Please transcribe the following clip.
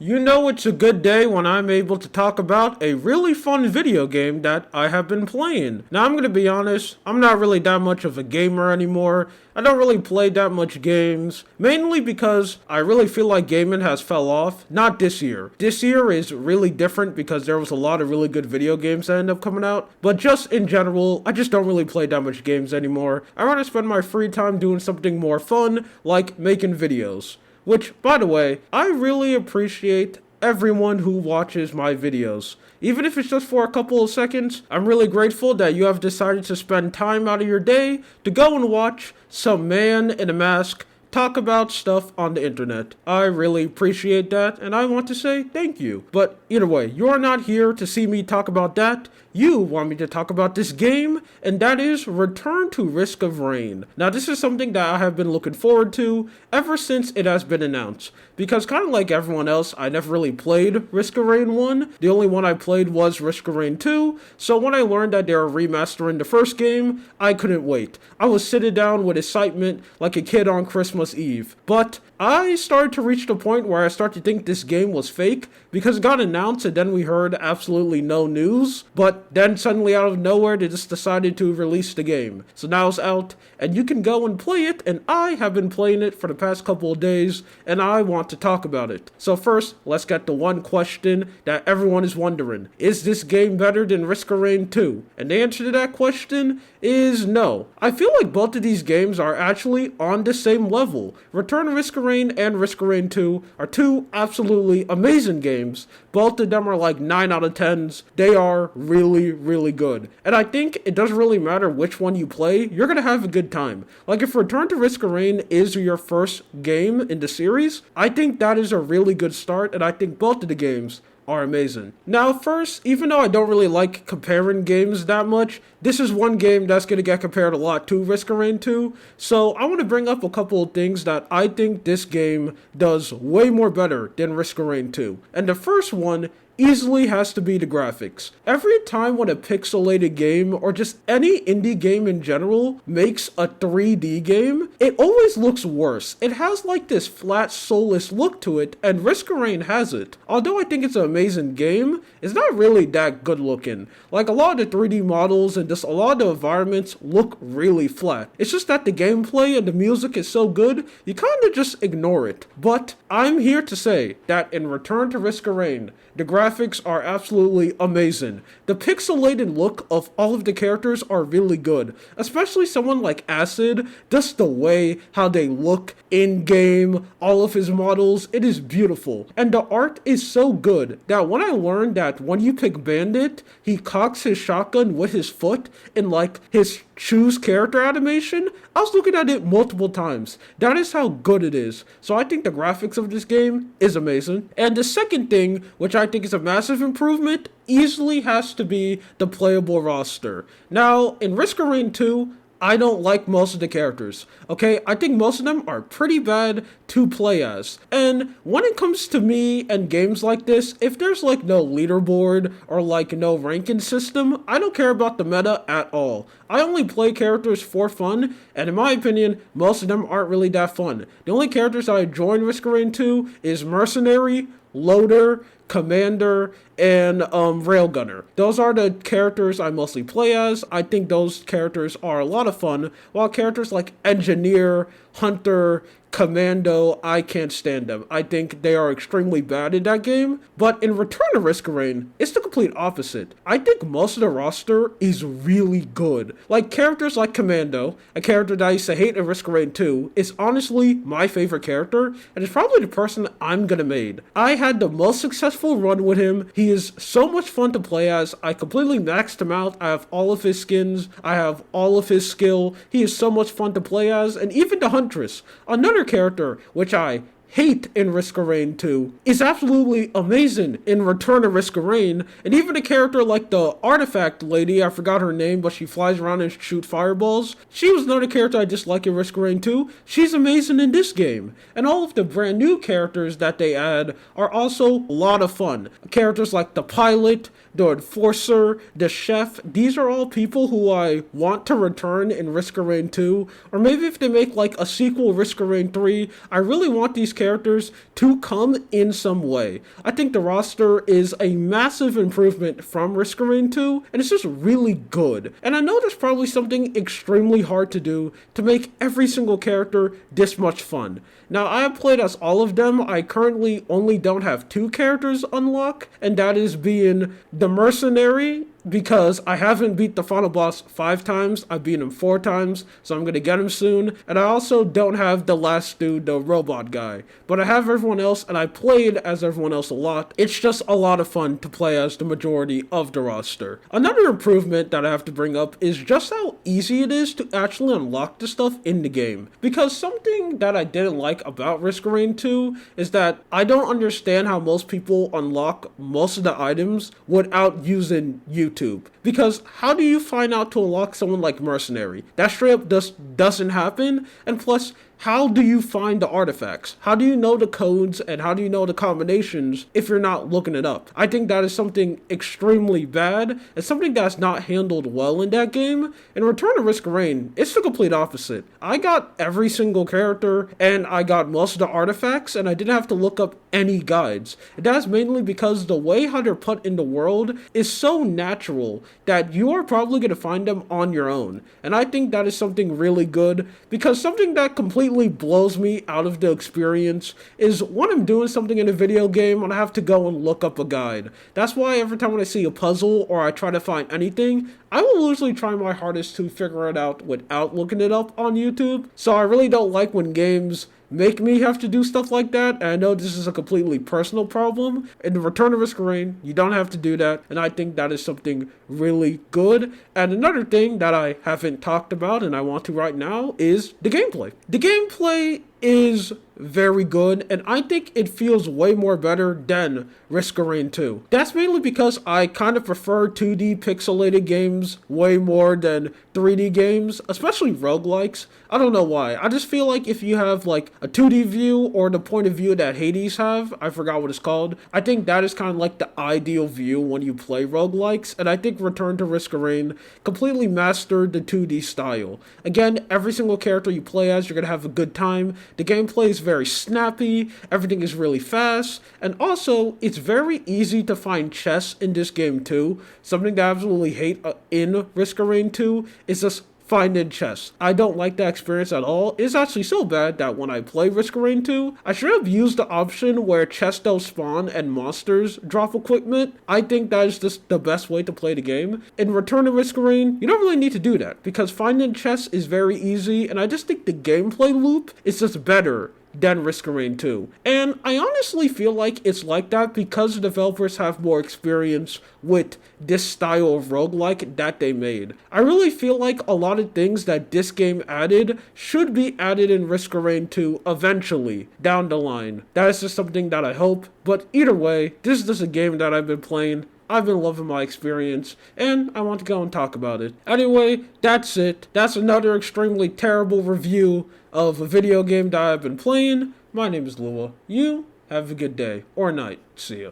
You know it's a good day when I'm able to talk about a really fun video game that I have been playing. Now I'm gonna be honest, I'm not really that much of a gamer anymore. I don't really play that much games, mainly because I really feel like gaming has fell off. Not this year. This year is really different because there was a lot of really good video games that ended up coming out. But just in general, I just don't really play that much games anymore. I want to spend my free time doing something more fun, like making videos. Which, by the way, I really appreciate everyone who watches my videos. Even if it's just for a couple of seconds, I'm really grateful that you have decided to spend time out of your day to go and watch some man in a mask talk about stuff on the internet. I really appreciate that, and I want to say thank you. But either way, you're not here to see me talk about that. You want me to talk about this game, and that is Return to Risk of Rain. Now, this is something that I have been looking forward to ever since it has been announced. Because kind of like everyone else, I never really played Risk of Rain 1. The only one I played was Risk of Rain 2. So when I learned that they were remastering the first game, I couldn't wait. I was sitting down with excitement like a kid on Christmas Eve. But I started to reach the point where I started to think this game was fake because it got announced and then we heard absolutely no news. But then suddenly out of nowhere they just decided to release the game. So now it's out and you can go and play it, and I have been playing it for the past couple of days and I want to talk about it. So first, let's get the one question that everyone is wondering. Is this game better than Risk of Rain 2? And the answer to that question is no. I feel like both of these games are actually on the same level. Return to Risk of Rain and Risk of Rain 2 are two absolutely amazing games. Both of them are like 9 out of 10s. They are really, really good. And I think it doesn't really matter which one you play, you're gonna have a good time. Like if Return to Risk of Rain is your first game in the series, I think that is a really good start, and I think both of the games are amazing. Now first, even though I don't really like comparing games that much, this is one game that's going to get compared a lot to Risk of Rain 2, so I want to bring up a couple of things that I think this game does way more better than Risk of Rain 2. And the first one easily has to be the graphics. Every time when a pixelated game, or just any indie game in general, makes a 3D game, it always looks worse. It has like this flat, soulless look to it, and Risk of Rain has it. Although I think it's an amazing game, it's not really that good looking. Like a lot of the 3D models and just a lot of the environments look really flat. It's just that the gameplay and the music is so good, you kind of just ignore it. But I'm here to say that in Return to Risk of Rain, the graphics are absolutely amazing. The pixelated look of all of the characters are really good, especially someone like Acid. Just the way how they look in game, all of his models, it is beautiful. And the art is so good that when I learned that when you pick Bandit, he cocks his shotgun with his foot in like his choose character animation, I was looking at it multiple times. That is how good it is. So I think the graphics of this game is amazing. And the second thing, which I think is a massive improvement, easily has to be the playable roster. Now, in Risk of Rain 2, I don't like most of the characters, okay? I think most of them are pretty bad to play as. And when it comes to me and games like this, if there's like no leaderboard or like no ranking system, I don't care about the meta at all. I only play characters for fun, and in my opinion, most of them aren't really that fun. The only characters I join Risk of Rain 2 is Mercenary, Loader, Commander, and Railgunner. Those are the characters I mostly play as. I think those characters are a lot of fun, while characters like Engineer, Hunter, Commando, I can't stand them. I think they are extremely bad in that game. But in Return to Risk of Rain, it's the complete opposite. I think most of the roster is really good. Like characters like Commando, a character that I used to hate in Risk of Rain 2, is honestly my favorite character, and it's probably the person I'm gonna made. I had the most successful run with him. He is so much fun to play as. I completely maxed him out. I have all of his skins. I have all of his skill. He is so much fun to play as. And even the Huntress, another character which I hate in Risk of Rain 2, is absolutely amazing in Return to Risk of Rain. And even a character like the artifact lady, I forgot her name, but she flies around and shoots fireballs. She was another character I dislike in Risk of Rain 2. She's amazing in this game. And all of the brand new characters that they add are also a lot of fun. Characters like the pilot, the enforcer, the chef, these are all people who I want to return in Risk of Rain 2. Or maybe if they make like a sequel Risk of Rain 3, I really want these characters to come in some way. I think the roster is a massive improvement from Risk of Rain 2, and it's just really good. And I know there's probably something extremely hard to do to make every single character this much fun. Now, I have played as all of them. I currently only don't have 2 characters unlocked, and that is being the Mercenary, because I haven't beat the final boss 5 times. I've beat him 4 times, so I'm gonna get him soon. And I also don't have the last dude, the robot guy. But I have everyone else, and I played as everyone else a lot. It's just a lot of fun to play as the majority of the roster. Another improvement that I have to bring up is just how easy it is to actually unlock the stuff in the game. Because something that I didn't like about Risk of Rain 2 is that I don't understand how most people unlock most of the items without using YouTube. Because how do you find out to unlock someone like Mercenary? That straight up just doesn't happen. And plus, how do you find the artifacts? How do you know the codes and how do you know the combinations if you're not looking it up? I think that is something extremely bad and something that's not handled well in that game. In Return to Risk of Rain, it's the complete opposite. I got every single character and I got most of the artifacts and I didn't have to look up any guides. And that's mainly because the way how they're put in the world is so natural that you are probably going to find them on your own. And I think that is something really good, because something that completely blows me out of the experience is when I'm doing something in a video game and I have to go and look up a guide. That's why every time when I see a puzzle or I try to find anything, I will usually try my hardest to figure it out without looking it up on YouTube. So I really don't like when games make me have to do stuff like that, and I know this is a completely personal problem. In the Return to Risk of Rain, you don't have to do that, and I think that is something really good. And another thing that I haven't talked about, and I want to right now, is the gameplay. The gameplay is very good, and I think it feels way more better than Risk of Rain 2. That's mainly because I kind of prefer 2D pixelated games way more than 3D games, especially roguelikes. I don't know why. I just feel like if you have like a 2D view or the point of view that Hades have, I forgot what it's called, I think that is kind of like the ideal view when you play roguelikes, and I think Return to Risk of Rain completely mastered the 2D style. Again, every single character you play as, you're gonna have a good time. The gameplay is very snappy, everything is really fast, and also it's very easy to find chests in this game too. Something that I absolutely hate in Risk of Rain 2 is just finding chests. I don't like that experience at all. It's actually so bad that when I play Risk of Rain 2, I should have used the option where chests don't spawn and monsters drop equipment. I think that is just the best way to play the game. In Return to Risk of Rain, you don't really need to do that because finding chests is very easy, and I just think the gameplay loop is just better than Risk of Rain 2. And I honestly feel like it's like that because the developers have more experience with this style of roguelike that they made. I really feel like a lot of things that this game added should be added in Risk of Rain 2 eventually, down the line. That is just something that I hope, but either way, this is just a game that I've been playing. I've been loving my experience, and I want to go and talk about it. Anyway, that's it. That's another extremely terrible review of a video game that I've been playing. My name is Lua. You have a good day or night. See ya.